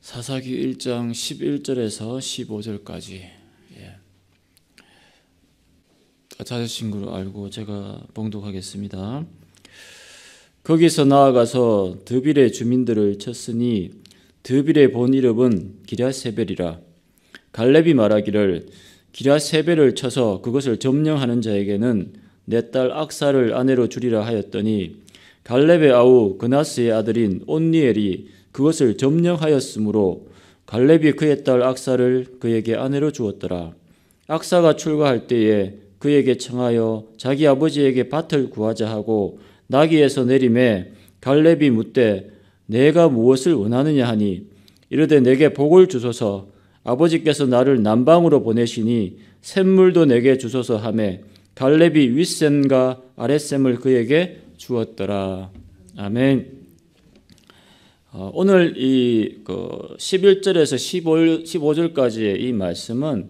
사사기 1장 11절에서 15절까지 찾으신 걸 알고 제가 봉독하겠습니다. 거기서 나아가서 드빌의 주민들을 쳤으니 드빌의 본 이름은 기랴세벨이라. 갈렙이 말하기를 기랴세벨을 쳐서 그것을 점령하는 자에게는 내 딸 악사를 아내로 주리라 하였더니 갈렙의 아우 그나스의 아들인 온니엘이 그것을 점령하였으므로 갈렙이 그의 딸 악사를 그에게 아내로 주었더라. 악사가 출가할 때에 그에게 청하여 자기 아버지에게 밭을 구하자 하고 나귀에서 내림에 갈렙이 묻되 내가 무엇을 원하느냐 하니 이르되 내게 복을 주소서. 아버지께서 나를 남방으로 보내시니 샘물도 내게 주소서 하매 갈렙이 윗샘과 아랫샘을 그에게 주었더라. 아멘. 오늘 이 11절에서 15절까지의 이 말씀은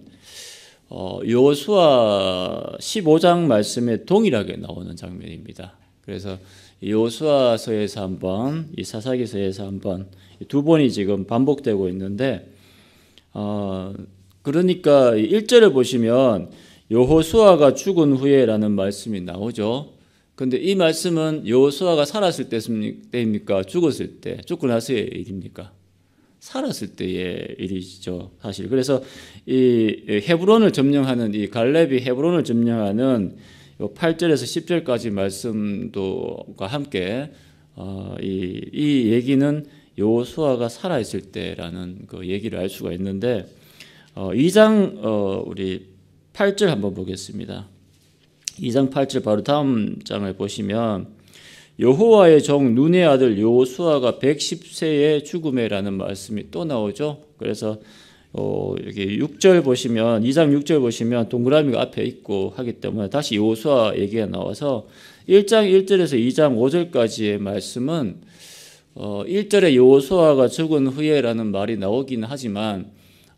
여호수아 15장 말씀에 동일하게 나오는 장면입니다. 그래서 여호수아서에서 한 번, 이 사사기서에서 한 번, 두 번이 지금 반복되고 있는데, 그러니까 1절을 보시면 여호수아가 죽은 후에라는 말씀이 나오죠. 근데 이 말씀은 여호수아가 살았을 때입니까? 죽었을 때, 죽고 나서의 일입니까? 살았을 때의 일이죠, 사실. 그래서 이 헤브론을 점령하는 이 갈렙이 헤브론을 점령하는 8절에서 10절까지 말씀도과 함께 이 얘기는 여호수아가 살아있을 때라는 그 얘기를 알 수가 있는데 2장 우리 8절 한번 보겠습니다. 2장 8절 바로 다음 장을 보시면 여호와의 종 눈의 아들 여호수아가 110세의 죽음에라는 말씀이 또 나오죠. 그래서 여기 6절 보시면 2장 6절 보시면 동그라미가 앞에 있고 하기 때문에 다시 여호수아 얘기가 나와서 1장 1절에서 2장 5절까지의 말씀은 1절에 여호수아가 죽은 후에라는 말이 나오긴 하지만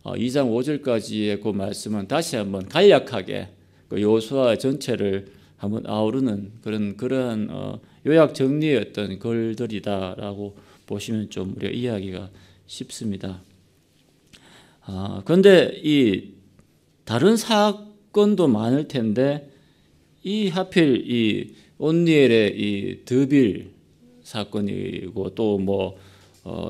2장 5절까지의 그 말씀은 다시 한번 간략하게 그 여호수아 전체를 한번 아우르는 그러한 요약 정리의 어떤 글들이다라고 보시면 좀 우리가 이해하기가 쉽습니다. 그런데 이 다른 사건도 많을 텐데 이 하필 이 온니엘의 이 드빌 사건이고 또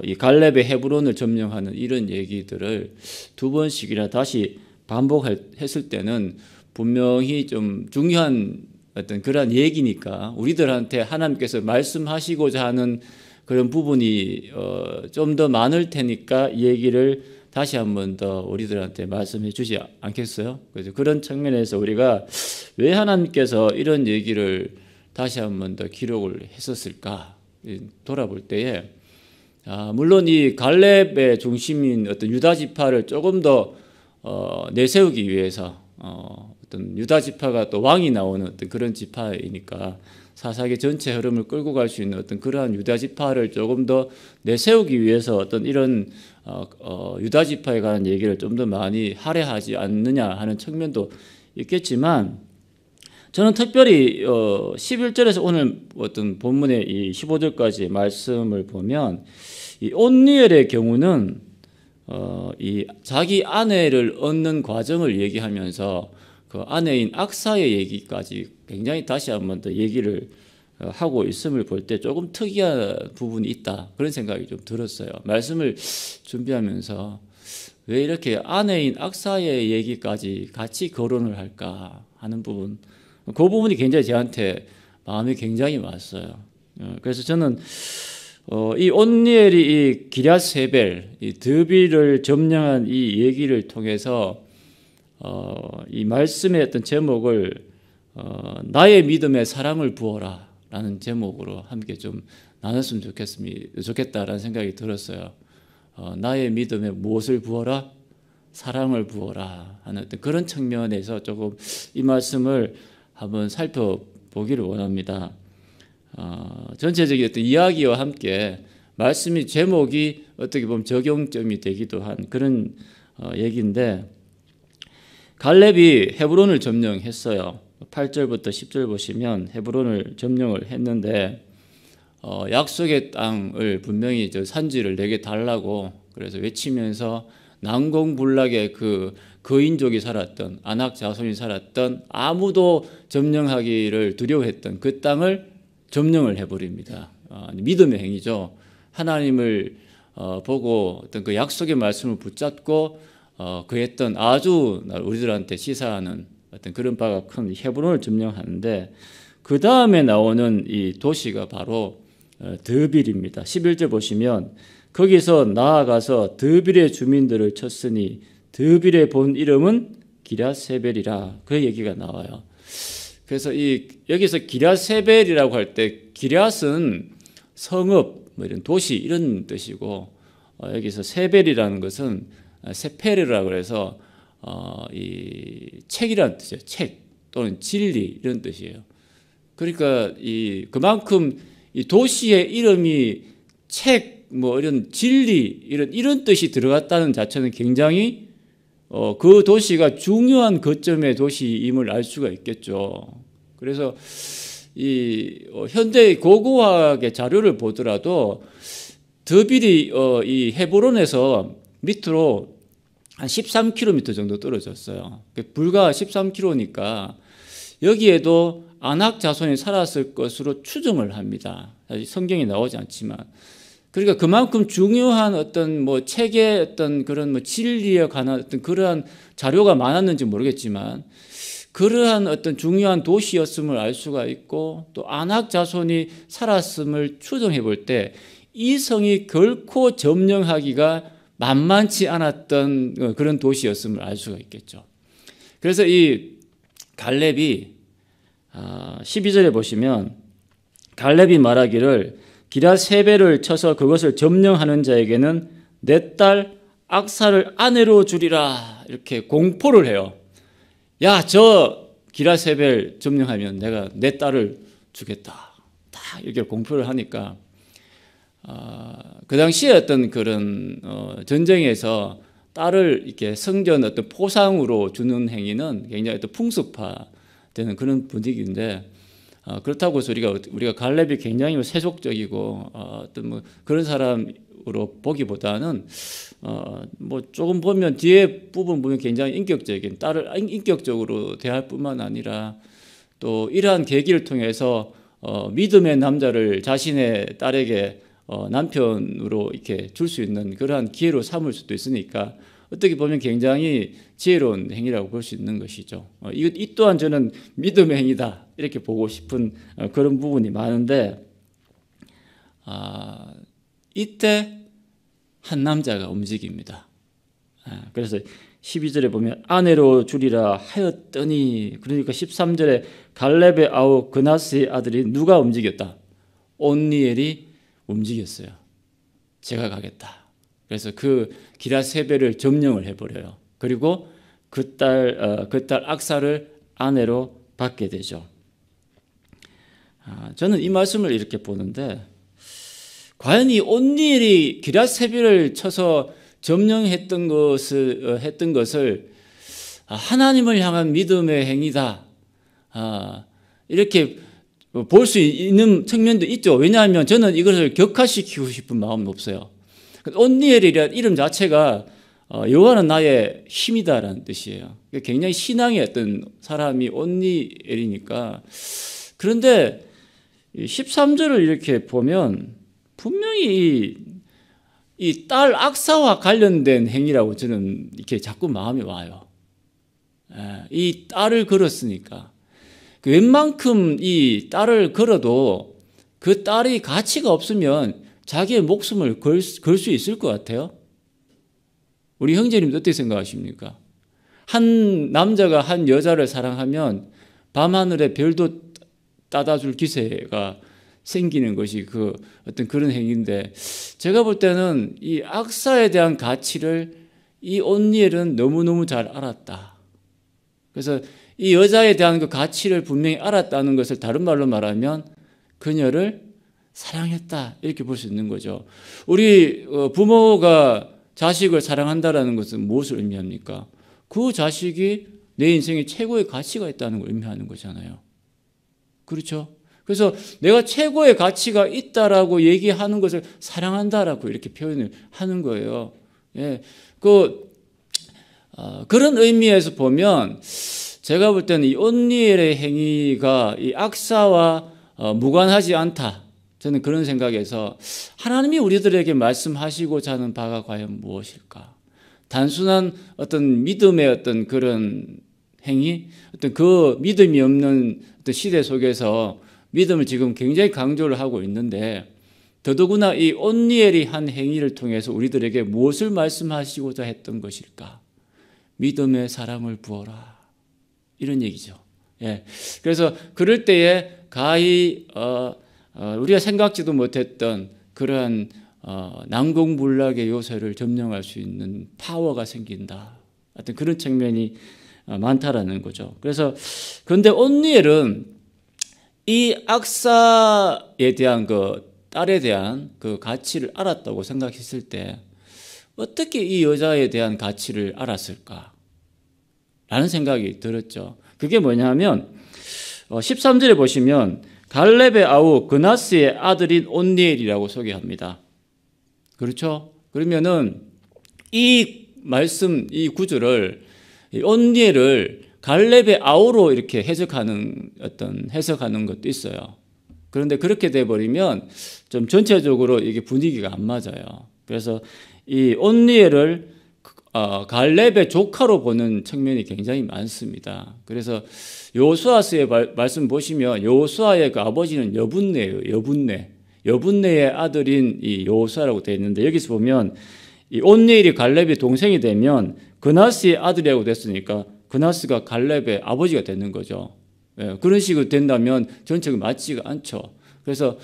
이 갈렙의 헤브론을 점령하는 이런 얘기들을 두 번씩이나 다시 반복했을 때는 분명히 좀 중요한 어떤 그러한 얘기니까 우리들한테 하나님께서 말씀하시고자 하는 그런 부분이 좀 더 많을 테니까 이 얘기를 다시 한 번 더 우리들한테 말씀해 주지 않겠어요? 그래서 그런 측면에서 우리가 왜 하나님께서 이런 얘기를 다시 한 번 더 기록을 했었을까 돌아볼 때에 물론 이 갈렙의 중심인 어떤 유다 지파를 조금 더 내세우기 위해서 어떤 유다 지파가 또 왕이 나오는 어떤 그런 지파이니까 사사기 전체 흐름을 끌고 갈 수 있는 어떤 그러한 유다 지파를 조금 더 내세우기 위해서 어떤 이런 유다 지파에 관한 얘기를 좀 더 많이 할애하지 않느냐 하는 측면도 있겠지만 저는 특별히 11절에서 오늘 어떤 본문의 이 15절까지 말씀을 보면 이 온니엘의 경우는 이 자기 아내를 얻는 과정을 얘기하면서 그 아내인 악사의 얘기까지 굉장히 다시 한번 더 얘기를 하고 있음을 볼 때 조금 특이한 부분이 있다 그런 생각이 좀 들었어요. 말씀을 준비하면서 왜 이렇게 아내인 악사의 얘기까지 같이 거론을 할까 하는 부분, 그 부분이 굉장히 저한테 마음이 굉장히 왔어요. 그래서 저는 이 온니엘이 이 기랴세벨, 이 드빌을 점령한 이 얘기를 통해서 이 말씀의 어떤 제목을 나의 믿음에 사랑을 부어라 라는 제목으로 함께 좀 나눴으면 좋겠다라는 생각이 들었어요. 나의 믿음에 무엇을 부어라? 사랑을 부어라 하는 어떤 그런 측면에서 조금 이 말씀을 한번 살펴보기를 원합니다. 전체적인 어떤 이야기와 함께 말씀이 제목이 어떻게 보면 적용점이 되기도 한 그런 얘기인데 갈렙이 헤브론을 점령했어요. 8절부터 10절 보시면 헤브론을 점령을 했는데 약속의 땅을 분명히 산지를 내게 달라고 그래서 외치면서 난공불락의 그 거인족이 살았던 아낙 자손이 살았던 아무도 점령하기를 두려워했던 그 땅을 점령을 해버립니다. 믿음의 행위죠. 하나님을 보고 어떤 그 약속의 말씀을 붙잡고 그했던 아주 우리들한테 시사하는 어떤 그런 바가 큰 헤브론을 점령하는데 그 다음에 나오는 이 도시가 바로 드빌입니다. 11절 보시면 거기서 나아가서 드빌의 주민들을 쳤으니 드빌의 본 이름은 기랴세벨이라 그 얘기가 나와요. 그래서 여기서 기랴세벨이라고 할 때 기랴스는 성읍 뭐 이런 도시 이런 뜻이고 여기서 세벨이라는 것은 세페르라고 해서 이 책이라는 뜻이에요. 책 또는 진리 이런 뜻이에요. 그러니까 그만큼 이 도시의 이름이 책 뭐 이런 진리 이런 뜻이 들어갔다는 자체는 굉장히 그 도시가 중요한 거점의 도시임을 알 수가 있겠죠. 그래서 현대 고고학의 자료를 보더라도 드빌이 이 헤브론에서 밑으로 한 13km 정도 떨어졌어요. 불과 13km니까 여기에도 아낙 자손이 살았을 것으로 추정을 합니다. 사실 성경에 나오지 않지만. 그러니까 그만큼 중요한 어떤 뭐 책의 어떤 그런 뭐 진리에 관한 어떤 그러한 자료가 많았는지 모르겠지만 그러한 어떤 중요한 도시였음을 알 수가 있고 또 아낙 자손이 살았음을 추정해 볼 때 이 성이 결코 점령하기가 만만치 않았던 그런 도시였음을 알 수가 있겠죠. 그래서 이 갈렙이 12절에 보시면 갈렙이 말하기를 기랴세벨을 쳐서 그것을 점령하는 자에게는 내 딸 악사를 아내로 주리라 이렇게 공포를 해요. 야, 저 기랴세벨 점령하면 내가 내 딸을 주겠다. 다 이렇게 공포를 하니까 그 당시에 어떤 그런 전쟁에서 딸을 이렇게 성전 어떤 포상으로 주는 행위는 굉장히 어떤 풍습화되는 그런 분위기인데 그렇다고 해서 우리가 갈렙이 굉장히 세속적이고 어떤 뭐 그런 사람으로 보기보다는 뭐 조금 보면 뒤에 부분 보면 굉장히 인격적인 딸을 인격적으로 대할 뿐만 아니라 또 이러한 계기를 통해서 믿음의 남자를 자신의 딸에게 남편으로 이렇게 줄 수 있는 그러한 기회로 삼을 수도 있으니까 어떻게 보면 굉장히 지혜로운 행위라고 볼 수 있는 것이죠. 이 또한 저는 믿음의 행위다 이렇게 보고 싶은 그런 부분이 많은데 이때 한 남자가 움직입니다. 그래서 12절에 보면 아내로 주리라 하였더니 그러니까 13절에 갈렙의 아우 그나스의 아들이 누가 움직였다? 온니엘이 움직였어요. 제가 가겠다. 그래서 그 기랴세벨을 점령을 해버려요. 그리고 그 딸 악사를 아내로 받게 되죠. 저는 이 말씀을 이렇게 보는데 과연 이 온니엘이 기랴세벨을 쳐서 점령했던 것을 하나님을 향한 믿음의 행위다 이렇게 볼 수 있는 측면도 있죠. 왜냐하면 저는 이것을 격화시키고 싶은 마음은 없어요. 온니엘이라는 이름 자체가 여호와는 나의 힘이다라는 뜻이에요. 굉장히 신앙의 어떤 사람이 온니엘이니까. 그런데 13절을 이렇게 보면 분명히 이 딸 악사와 관련된 행위라고 저는 이렇게 자꾸 마음이 와요. 이 딸을 걸었으니까. 웬만큼 이 딸을 걸어도 그 딸이 가치가 없으면 자기의 목숨을 걸 수 있을 것 같아요. 우리 형제님도 어떻게 생각하십니까? 한 남자가 한 여자를 사랑하면 밤하늘에 별도 따다줄 기세가 생기는 것이 그 어떤 그런 행위인데 제가 볼 때는 이 악사에 대한 가치를 이 온니엘은 너무너무 잘 알았다. 그래서 이 여자에 대한 그 가치를 분명히 알았다는 것을 다른 말로 말하면 그녀를 사랑했다 이렇게 볼 수 있는 거죠. 우리 부모가 자식을 사랑한다라는 것은 무엇을 의미합니까? 그 자식이 내 인생에 최고의 가치가 있다는 걸 의미하는 거잖아요. 그렇죠? 그래서 내가 최고의 가치가 있다라고 얘기하는 것을 사랑한다라고 이렇게 표현을 하는 거예요. 예, 그런 의미에서 보면 제가 볼 때는 이 온니엘의 행위가 이 악사와 무관하지 않다. 저는 그런 생각에서 하나님이 우리들에게 말씀하시고자 하는 바가 과연 무엇일까? 단순한 어떤 믿음의 어떤 그런 행위, 어떤 그 믿음이 없는 어떤 시대 속에서 믿음을 지금 굉장히 강조를 하고 있는데 더더구나 이 온니엘이 한 행위를 통해서 우리들에게 무엇을 말씀하시고자 했던 것일까? 믿음의 사랑을 부어라. 이런 얘기죠. 예. 그래서 그럴 때에 가히 우리가 생각지도 못했던 그러한 난공불락의 요새를 점령할 수 있는 파워가 생긴다. 어떤 그런 측면이 많다라는 거죠. 그래서 그런데 온니엘은 이 악사에 대한 그 딸에 대한 그 가치를 알았다고 생각했을 때 어떻게 이 여자에 대한 가치를 알았을까? 라는 생각이 들었죠. 그게 뭐냐면 13절에 보시면 갈렙의 아우 그나스의 아들인 온니엘이라고 소개합니다. 그렇죠? 그러면은 이 말씀, 이 구절을 온니엘을 갈렙의 아우로 이렇게 해석하는 것도 있어요. 그런데 그렇게 돼 버리면 좀 전체적으로 이게 분위기가 안 맞아요. 그래서 이 온니엘을 갈렙의 조카로 보는 측면이 굉장히 많습니다. 그래서 여호수아서의 말씀 보시면 여호수아의 그 아버지는 여분네예요. 여분네의 아들인 이 여호수아라고 되어 있는데 여기서 보면 이 온니엘이 갈렙의 동생이 되면 그나스의 아들이라고 됐으니까 그나스가 갈렙의 아버지가 되는 거죠. 예, 그런 식으로 된다면 전체가 맞지가 않죠. 그래서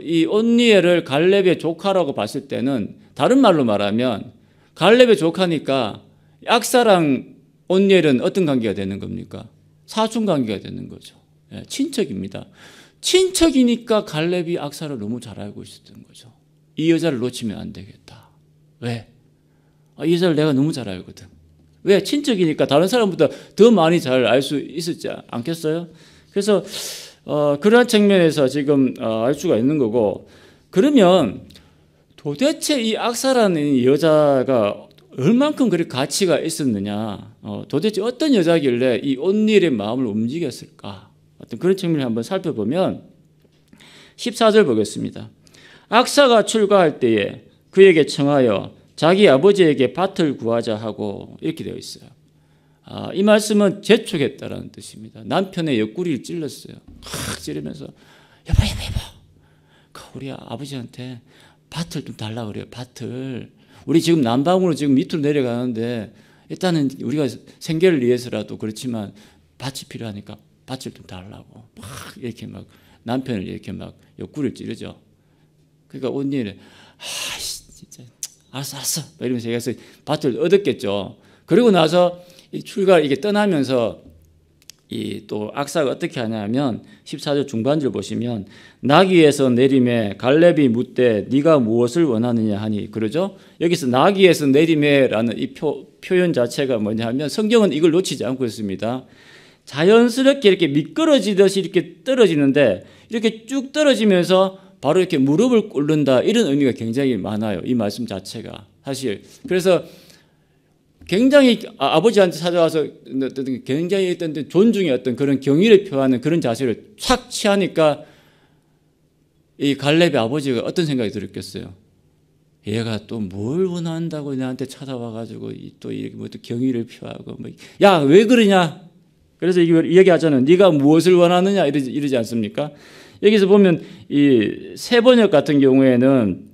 이 온니엘을 갈렙의 조카라고 봤을 때는 다른 말로 말하면 갈렙의 조카니까 악사랑 온니엘은 어떤 관계가 되는 겁니까? 사촌 관계가 되는 거죠. 예, 친척입니다. 친척이니까 갈렙이 악사를 너무 잘 알고 있었던 거죠. 이 여자를 놓치면 안 되겠다. 왜? 이 여자를 내가 너무 잘 알거든. 왜? 친척이니까 다른 사람보다 더 많이 잘 알 수 있었지 않겠어요? 그래서 그러한 측면에서 지금 알 수가 있는 거고, 그러면 도대체 이 악사라는 여자가 얼만큼 그렇게 가치가 있었느냐, 도대체 어떤 여자길래 이 온니엘의 마음을 움직였을까? 어떤 그런 측면을 한번 살펴보면 14절 보겠습니다. 악사가 출가할 때에 그에게 청하여 자기 아버지에게 밭을 구하자 하고 이렇게 되어 있어요. 이 말씀은 재촉했다라는 뜻입니다. 남편의 옆구리를 찔렀어요. 찌르면서 여보 우리 아버지한테 밭을 좀 달라 그래요. 밭을. 우리 지금 남방으로 지금 밑으로 내려가는데 일단은 우리가 생계를 위해서라도 그렇지만 밭이 필요하니까 밭을 좀 달라고 막 이렇게 막 남편을 이렇게 막 옆구리를 찌르죠. 그러니까 온니엘이 진짜 알았어 이러면서 얘기해서 밭을 얻었겠죠. 그리고 나서 이 출가를 이게 떠나면서 이 또 악사가 어떻게 하냐면 14절 중반절 보시면 나귀에서 내림에 갈렙이 묻되 네가 무엇을 원하느냐 하니 그러죠. 여기서 나귀에서 내림에라는 이 표현 자체가 뭐냐 하면 성경은 이걸 놓치지 않고 있습니다. 자연스럽게 이렇게 미끄러지듯이 이렇게 떨어지는데 이렇게 쭉 떨어지면서 바로 이렇게 무릎을 꿇는다 이런 의미가 굉장히 많아요. 이 말씀 자체가 사실. 그래서 굉장히 아버지한테 찾아와서 굉장히 어떤 존중의 어떤 그런 경의를 표하는 그런 자세를 착 취하니까 이 갈렙의 아버지가 어떤 생각이 들었겠어요? 얘가 또 뭘 원한다고 나한테 찾아와가지고 또 이렇게 뭐 또 경의를 표하고 야 왜 그러냐? 그래서 얘기하잖아요. 네가 무엇을 원하느냐 이러지 않습니까? 여기서 보면 이 세번역 같은 경우에는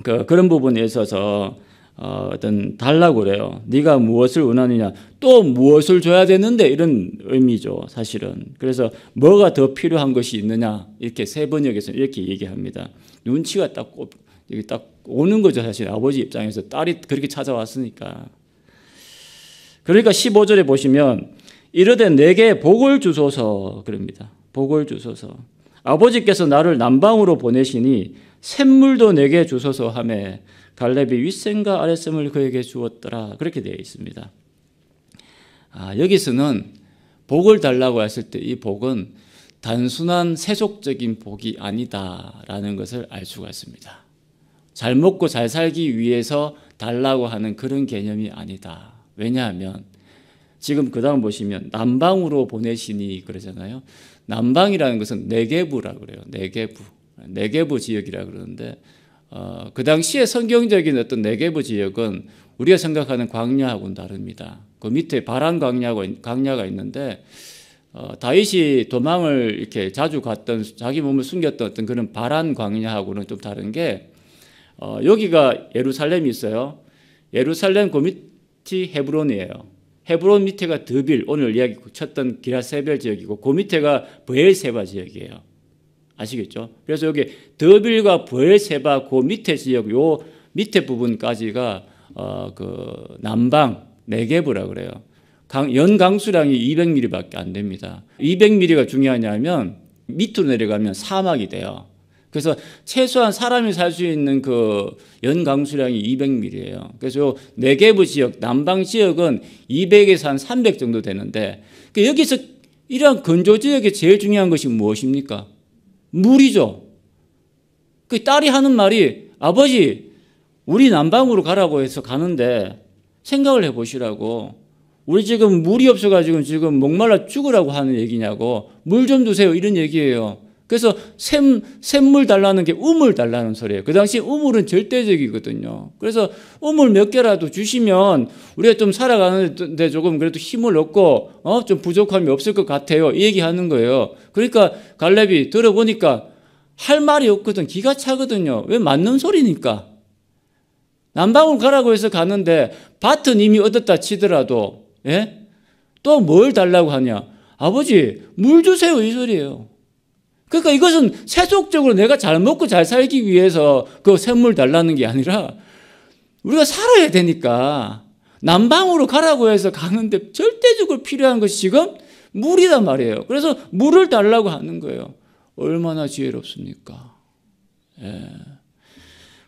그런 부분에 있어서 어떤 달라고 그래요. 네가 무엇을 원하느냐, 또 무엇을 줘야 되는데 이런 의미죠, 사실은. 그래서 뭐가 더 필요한 것이 있느냐 이렇게 세번역에서 이렇게 얘기합니다. 눈치가 딱 오는 거죠, 사실 아버지 입장에서 딸이 그렇게 찾아왔으니까. 그러니까 15절에 보시면 이르되 내게 복을 주소서 그럽니다. 복을 주소서. 아버지께서 나를 남방으로 보내시니 샘물도 내게 주소서 하매 갈렙이 윗샘과 아랫샘을 그에게 주었더라. 그렇게 되어 있습니다. 여기서는 복을 달라고 했을 때 이 복은 단순한 세속적인 복이 아니다라는 것을 알 수가 있습니다. 잘 먹고 잘 살기 위해서 달라고 하는 그런 개념이 아니다. 왜냐하면 지금 그 다음 보시면 남방으로 보내시니 그러잖아요. 남방이라는 것은 네게부라 그래요. 네게부 지역이라 그러는데 그 당시에 성경적인 어떤 네게부 지역은 우리가 생각하는 광야하고는 다릅니다. 그 밑에 바란 광야가 있는데 다윗이 도망을 이렇게 자주 갔던 자기 몸을 숨겼던 어떤 그런 바란 광야하고는 좀 다른 게 여기가 예루살렘이 있어요. 예루살렘 그 밑이 헤브론이에요. 헤브론 밑에가 드빌, 오늘 이야기 쳤던 기라세벨 지역이고 그 밑에가 브엘세바 지역이에요. 아시겠죠? 그래서 여기 드빌과 브엘세바 그 밑에 지역, 요 밑에 부분까지가 그 남방 네게브라 그래요. 연강수량이 200mm밖에 안 됩니다. 200mm가 중요하냐면 밑으로 내려가면 사막이 돼요. 그래서 최소한 사람이 살 수 있는 그 연강수량이 200mm예요. 그래서 요 네게브 지역, 남방 지역은 200에서 한 300 정도 되는데 여기서 이러한 건조 지역에 제일 중요한 것이 무엇입니까? 물이죠. 그 딸이 하는 말이 아버지 우리 남방으로 가라고 해서 가는데 생각을 해보시라고. 우리 지금 물이 없어가지고 지금 목말라 죽으라고 하는 얘기냐고. 물 좀 주세요 이런 얘기예요. 그래서 샘물 달라는 게 우물 달라는 소리예요. 그 당시 우물은 절대적이거든요. 그래서 우물 몇 개라도 주시면 우리가 좀 살아가는데 조금 그래도 힘을 얻고 좀 부족함이 없을 것 같아요. 이 얘기하는 거예요. 그러니까 갈렙이 들어보니까 할 말이 없거든. 기가 차거든요. 왜 맞는 소리니까. 남방으로 가라고 해서 가는데 밭은 이미 얻었다 치더라도 또 뭘 달라고 하냐. 아버지 물 주세요 이 소리예요. 그러니까 이것은 세속적으로 내가 잘 먹고 잘 살기 위해서 그 샘물 달라는 게 아니라 우리가 살아야 되니까 남방으로 가라고 해서 가는데 절대적으로 필요한 것이 지금 물이란 말이에요. 그래서 물을 달라고 하는 거예요. 얼마나 지혜롭습니까?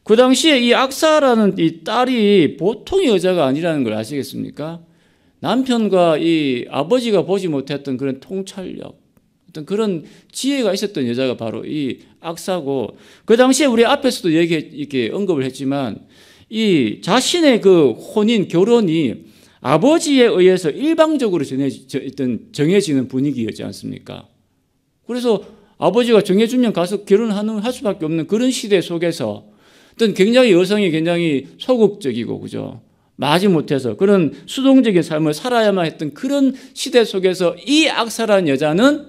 그 당시에 이 악사라는 이 딸이 보통의 여자가 아니라는 걸 아시겠습니까? 남편과 이 아버지가 보지 못했던 그런 통찰력, 어떤 그런 지혜가 있었던 여자가 바로 이 악사고, 그 당시에 우리 앞에서도 이렇게 언급을 했지만 이 자신의 그 혼인, 결혼이 아버지에 의해서 일방적으로 정해지는 분위기였지 않습니까? 그래서 아버지가 정해주면 가서 할 수밖에 없는 그런 시대 속에서 어떤 여성이 굉장히 소극적이고, 그죠? 마지못해서 그런 수동적인 삶을 살아야만 했던 그런 시대 속에서 이 악사라는 여자는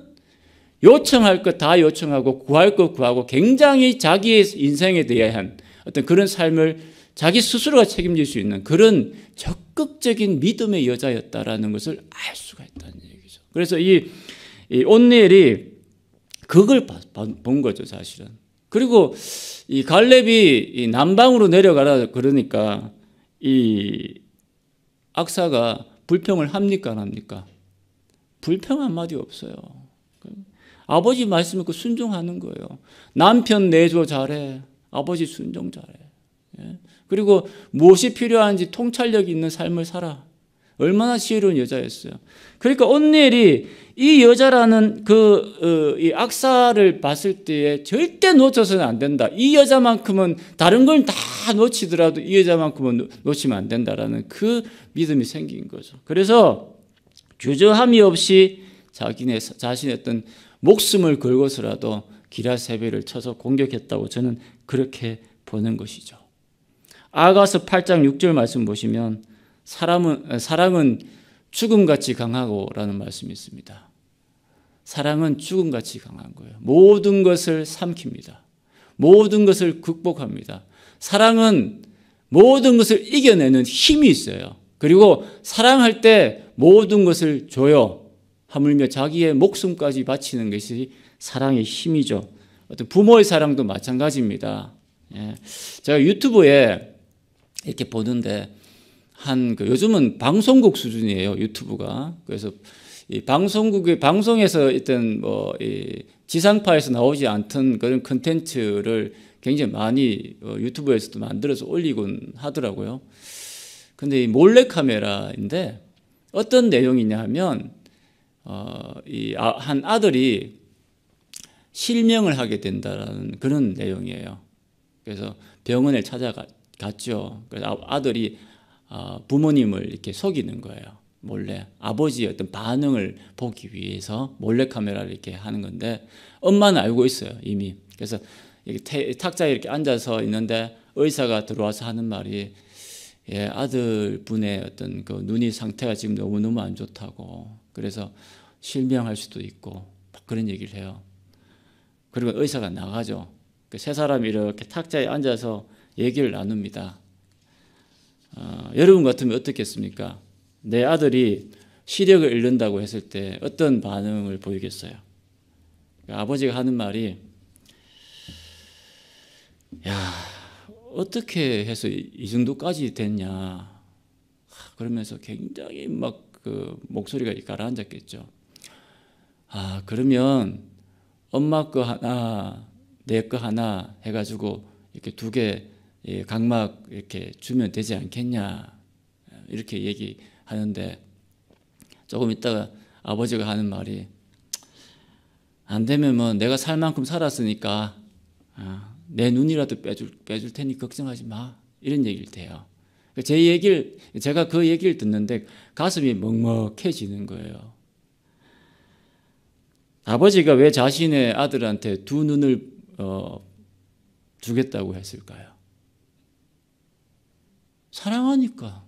요청할 것 다 요청하고 구할 것 구하고 굉장히 자기의 인생에 대한 어떤 그런 삶을 자기 스스로가 책임질 수 있는 그런 적극적인 믿음의 여자였다라는 것을 알 수가 있다는 얘기죠. 그래서 이 온니엘이 그걸 본 거죠, 사실은. 그리고 이 갈렙이 이 남방으로 내려가라 그러니까 이 악사가 불평을 합니까, 안 합니까? 불평 한마디 없어요. 아버지 말씀 듣고 순종하는 거예요. 남편 내조 잘해. 아버지 순종 잘해. 그리고 무엇이 필요한지 통찰력 있는 삶을 살아. 얼마나 지혜로운 여자였어요. 그러니까 온니엘이 이 여자라는 이 악사를 봤을 때에 절대 놓쳐서는 안 된다. 이 여자만큼은 다른 걸 다 놓치더라도 이 여자만큼은 놓치면 안 된다라는 그 믿음이 생긴 거죠. 그래서 주저함이 없이 자신의 어떤 목숨을 걸고서라도 기라세벨을 쳐서 공격했다고 저는 그렇게 보는 것이죠. 아가서 8장 6절 말씀 보시면 사랑은 죽음같이 강하고라는 말씀이 있습니다. 사랑은 죽음같이 강한 거예요. 모든 것을 삼킵니다. 모든 것을 극복합니다. 사랑은 모든 것을 이겨내는 힘이 있어요. 그리고 사랑할 때 모든 것을 줘요. 하물며 자기의 목숨까지 바치는 것이 사랑의 힘이죠. 어떤 부모의 사랑도 마찬가지입니다. 제가 유튜브에 이렇게 보는데 요즘은 방송국 수준이에요, 유튜브가. 그래서 이 방송에서 일단 이 지상파에서 나오지 않던 그런 컨텐츠를 굉장히 많이 유튜브에서도 만들어서 올리곤 하더라고요. 근데 이 몰래카메라인데 어떤 내용이냐 하면 한 아들이 실명을 하게 된다는 그런 내용이에요. 그래서 병원에 갔죠. 그래서 아들이 부모님을 이렇게 속이는 거예요. 몰래 아버지의 어떤 반응을 보기 위해서 몰래 카메라를 이렇게 하는 건데 엄마는 알고 있어요 이미. 그래서 탁자에 이렇게 앉아서 있는데 의사가 들어와서 하는 말이 아들 분의 어떤 그 눈이 상태가 지금 너무너무 안 좋다고, 그래서 실명할 수도 있고 그런 얘기를 해요. 그리고 의사가 나가죠. 세 사람이 이렇게 탁자에 앉아서 얘기를 나눕니다. 여러분 같으면 어떻겠습니까? 내 아들이 시력을 잃는다고 했을 때 어떤 반응을 보이겠어요? 아버지가 하는 말이, 야, 어떻게 해서 이 정도까지 됐냐, 그러면서 굉장히 막 그 목소리가 가라앉았겠죠. 그러면 엄마 거 하나, 내 거 하나 해가지고 이렇게 두 개 각막 이렇게 주면 되지 않겠냐, 이렇게 얘기하는데 조금 있다가 아버지가 하는 말이, 안 되면 뭐 내가 살 만큼 살았으니까 내 눈이라도 빼줄 테니 걱정하지 마, 이런 얘기를 해요. 제가 그 얘기를 듣는데 가슴이 먹먹해지는 거예요. 아버지가 왜 자신의 아들한테 두 눈을 주겠다고 했을까요? 사랑하니까.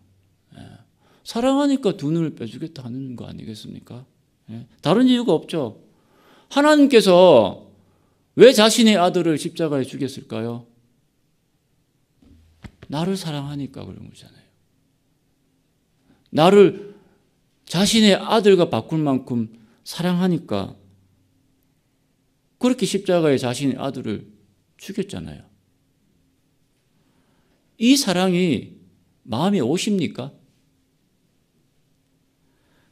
사랑하니까 두 눈을 빼주겠다 하는 거 아니겠습니까? 다른 이유가 없죠. 하나님께서 왜 자신의 아들을 십자가에 죽였을까요? 나를 사랑하니까 그런 거잖아요. 나를 자신의 아들과 바꿀 만큼 사랑하니까 그렇게 십자가에 자신의 아들을 죽였잖아요. 이 사랑이 마음에 오십니까?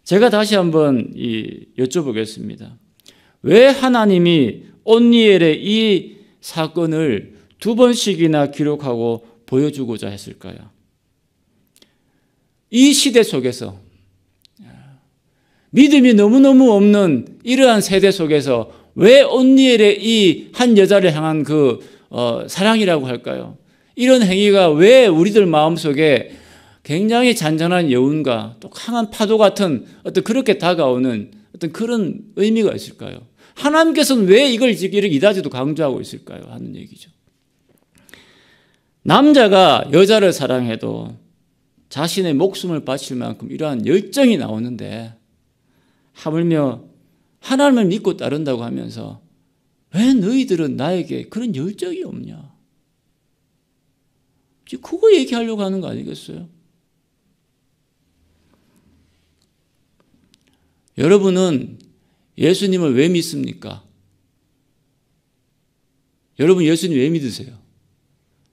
제가 다시 한번 여쭤보겠습니다. 왜 하나님이 온니엘의 이 사건을 두 번씩이나 기록하고 보여주고자 했을까요? 이 시대 속에서, 믿음이 너무너무 없는 이러한 세대 속에서 왜 온니엘의 이 한 여자를 향한 그 사랑이라고 할까요? 이런 행위가 왜 우리들 마음속에 굉장히 잔잔한 여운과 또 강한 파도 같은 어떤 그렇게 다가오는 어떤 그런 의미가 있을까요? 하나님께서는 왜 이걸 이다지도 강조하고 있을까요? 하는 얘기죠. 남자가 여자를 사랑해도 자신의 목숨을 바칠 만큼 이러한 열정이 나오는데, 하물며 하나님을 믿고 따른다고 하면서 왜 너희들은 나에게 그런 열정이 없냐? 지금 그거 얘기하려고 하는 거 아니겠어요? 여러분은 예수님을 왜 믿습니까? 여러분 예수님 왜 믿으세요?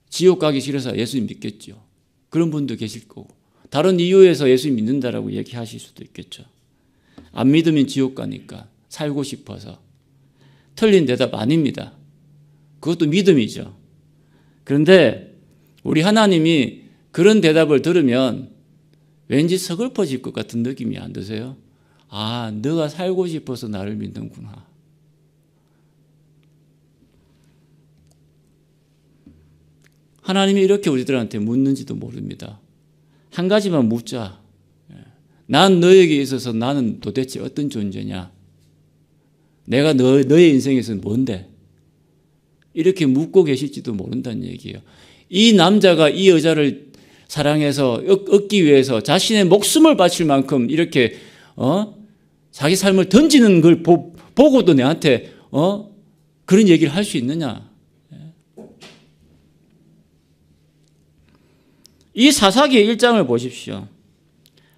지옥 가기 싫어서 예수님 믿겠죠. 그런 분도 계실 거고, 다른 이유에서 예수님 믿는다라고 얘기하실 수도 있겠죠. 안 믿으면 지옥 가니까 살고 싶어서. 틀린 대답 아닙니다. 그것도 믿음이죠. 그런데 우리 하나님이 그런 대답을 들으면 왠지 서글퍼질 것 같은 느낌이 안 드세요? 너가 살고 싶어서 나를 믿는구나. 하나님이 이렇게 우리들한테 묻는지도 모릅니다. 한 가지만 묻자. 난 너에게 있어서 나는 도대체 어떤 존재냐? 내가 너의 인생에서는 뭔데? 이렇게 묻고 계실지도 모른다는 얘기예요. 이 남자가 이 여자를 사랑해서 얻기 위해서 자신의 목숨을 바칠 만큼 이렇게 자기 삶을 던지는 걸 보고도 내한테 그런 얘기를 할 수 있느냐? 이 사사기의 1장을 보십시오.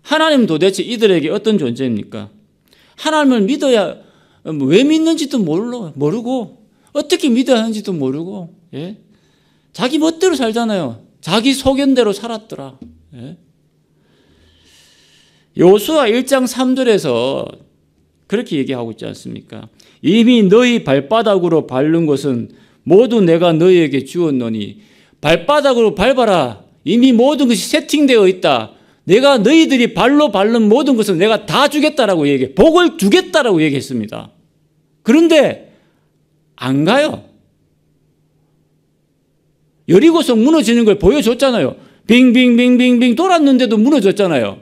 하나님 도대체 이들에게 어떤 존재입니까? 하나님을 믿어야, 왜 믿는지도 모르고 어떻게 믿어야 하는지도 모르고, 자기 멋대로 살잖아요. 자기 소견대로 살았더라. 여호수아 1장 3절에서 그렇게 얘기하고 있지 않습니까? 이미 너희 발바닥으로 밟는 것은 모두 내가 너희에게 주었노니 발바닥으로 밟아라. 이미 모든 것이 세팅되어 있다. 내가 너희들이 발로 밟는 모든 것은 내가 다 주겠다라고 얘기해. 복을 주겠다라고 얘기했습니다. 그런데 안 가요. 여리고성 무너지는 걸 보여줬잖아요. 빙빙빙빙빙 돌았는데도 무너졌잖아요.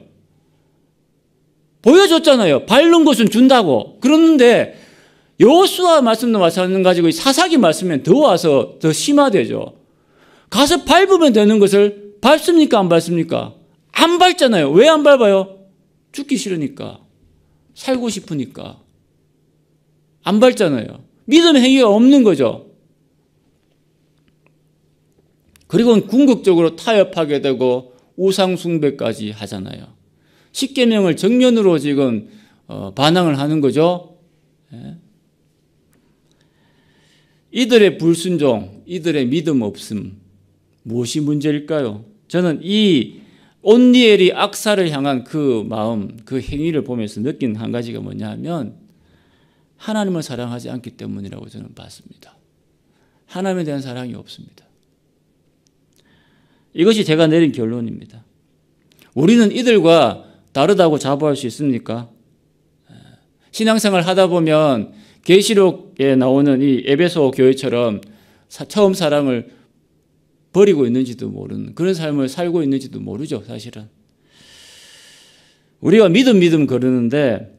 보여줬잖아요. 밟는 것은 준다고. 그러는데 여호수아 말씀도 마찬가지고 사사기 말씀은 더 와서 더 심화되죠. 가서 밟으면 되는 것을 밟습니까? 안 밟습니까? 안 밟잖아요. 왜 안 밟아요? 죽기 싫으니까. 살고 싶으니까. 안 밟잖아요. 믿음의 행위가 없는 거죠. 그리고 궁극적으로 타협하게 되고 우상 숭배까지 하잖아요. 십계명을 정면으로 지금 반항을 하는 거죠. 이들의 불순종, 이들의 믿음 없음, 무엇이 문제일까요? 저는 이 온니엘이 악사를 향한 그 마음, 그 행위를 보면서 느낀 한 가지가 뭐냐 하면 하나님을 사랑하지 않기 때문이라고 저는 봤습니다. 하나님에 대한 사랑이 없습니다. 이것이 제가 내린 결론입니다. 우리는 이들과 다르다고 자부할 수 있습니까? 신앙생활 하다 보면 계시록에 나오는 이 에베소 교회처럼 처음 사랑을 버리고 있는지도 모르는 그런 삶을 살고 있는지도 모르죠, 사실은. 우리가 믿음 그러는데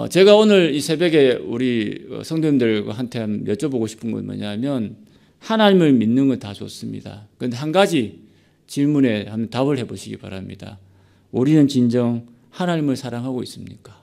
제가 오늘 이 새벽에 우리 성도님들한테 여쭤보고 싶은 건 뭐냐면 하나님을 믿는 건 다 좋습니다. 그런데 한 가지 질문에 한번 답을 해보시기 바랍니다. 우리는 진정 하나님을 사랑하고 있습니까?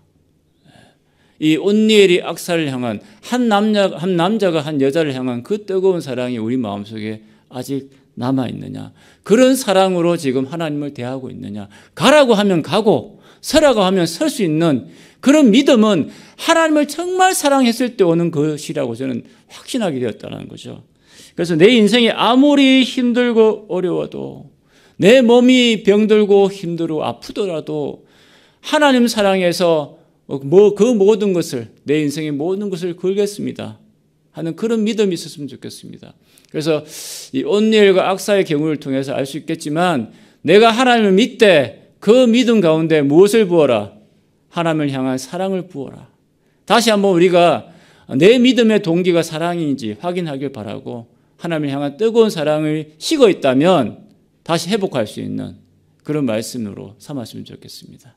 이 온니엘이 악사를 향한 한 남자가 한 여자를 향한 그 뜨거운 사랑이 우리 마음속에 아직 남아있느냐? 그런 사랑으로 지금 하나님을 대하고 있느냐? 가라고 하면 가고 서라고 하면 설 수 있는 그런 믿음은 하나님을 정말 사랑했을 때 오는 것이라고 저는 확신하게 되었다는 거죠. 그래서 내 인생이 아무리 힘들고 어려워도 내 몸이 병들고 힘들고 아프더라도 하나님 사랑해서 그 모든 것을 내 인생의 모든 것을 걸겠습니다 하는 그런 믿음이 있었으면 좋겠습니다. 그래서 이 온니엘과 악사의 경우를 통해서 알 수 있겠지만 내가 하나님을 믿되 그 믿음 가운데 무엇을 부어라? 하나님을 향한 사랑을 부어라. 다시 한번 우리가 내 믿음의 동기가 사랑인지 확인하길 바라고 하나님을 향한 뜨거운 사랑을 식어 있다면 다시 회복할 수 있는 그런 말씀으로 삼았으면 좋겠습니다.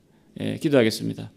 기도하겠습니다.